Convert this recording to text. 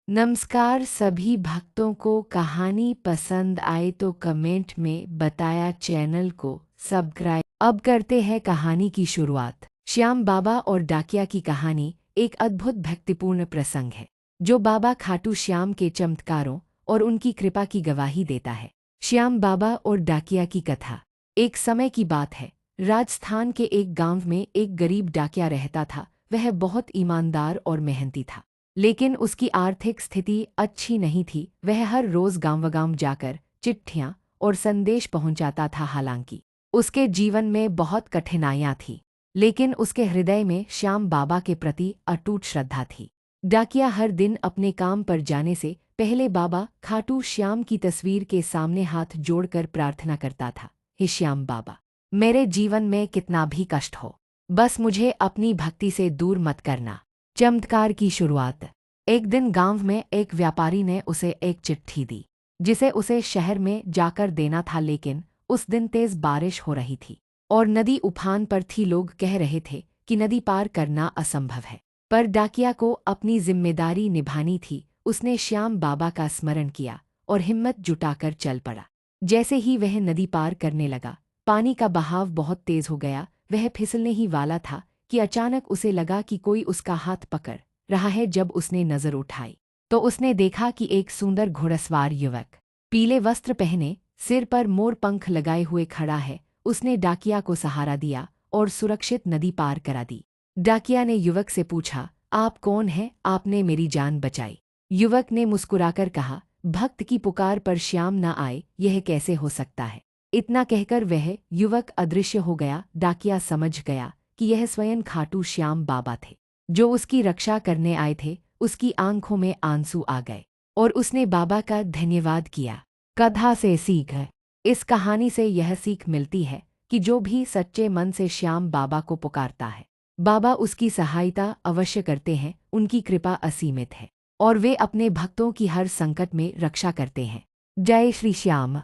नमस्कार सभी भक्तों को। कहानी पसंद आए तो कमेंट में बताया, चैनल को सब्सक्राइब। अब करते हैं कहानी की शुरुआत। श्याम बाबा और डाकिया की कहानी एक अद्भुत भक्तिपूर्ण प्रसंग है जो बाबा खाटू श्याम के चमत्कारों और उनकी कृपा की गवाही देता है। श्याम बाबा और डाकिया की कथा। एक समय की बात है, राजस्थान के एक गांव में एक गरीब डाकिया रहता था। वह बहुत ईमानदार और मेहनती था, लेकिन उसकी आर्थिक स्थिति अच्छी नहीं थी। वह हर रोज गांव जाकर चिट्ठियां और संदेश पहुंचाता था। हालांकि उसके जीवन में बहुत कठिनाइयां थीं, लेकिन उसके हृदय में श्याम बाबा के प्रति अटूट श्रद्धा थी। डाकिया हर दिन अपने काम पर जाने से पहले बाबा खाटू श्याम की तस्वीर के सामने हाथ जोड़कर प्रार्थना करता था, हे श्याम बाबा, मेरे जीवन में कितना भी कष्ट हो, बस मुझे अपनी भक्ति से दूर मत करना। चमत्कार की शुरुआत। एक दिन गांव में एक व्यापारी ने उसे एक चिट्ठी दी जिसे उसे शहर में जाकर देना था, लेकिन उस दिन तेज बारिश हो रही थी और नदी उफान पर थी। लोग कह रहे थे कि नदी पार करना असंभव है, पर डाकिया को अपनी जिम्मेदारी निभानी थी। उसने श्याम बाबा का स्मरण किया और हिम्मत जुटाकर चल पड़ा। जैसे ही वह नदी पार करने लगा, पानी का बहाव बहुत तेज हो गया। वह फिसलने ही वाला था कि अचानक उसे लगा कि कोई उसका हाथ पकड़ रहा है। जब उसने नजर उठाई तो उसने देखा कि एक सुंदर घुड़सवार युवक, पीले वस्त्र पहने, सिर पर मोर पंख लगाए हुए खड़ा है। उसने डाकिया को सहारा दिया और सुरक्षित नदी पार करा दी। डाकिया ने युवक से पूछा, आप कौन हैं? आपने मेरी जान बचाई। युवक ने मुस्कुराकर कहा, भक्त की पुकार पर श्याम न आए, यह कैसे हो सकता है? इतना कहकर वह युवक अदृश्य हो गया। डाकिया समझ गया कि यह स्वयं खाटू श्याम बाबा थे, जो उसकी रक्षा करने आए थे। उसकी आंखों में आंसू आ गए और उसने बाबा का धन्यवाद किया। कथा से सीख है। इस कहानी से यह सीख मिलती है कि जो भी सच्चे मन से श्याम बाबा को पुकारता है, बाबा उसकी सहायता अवश्य करते हैं। उनकी कृपा असीमित है और वे अपने भक्तों की हर संकट में रक्षा करते हैं। जय श्री श्याम।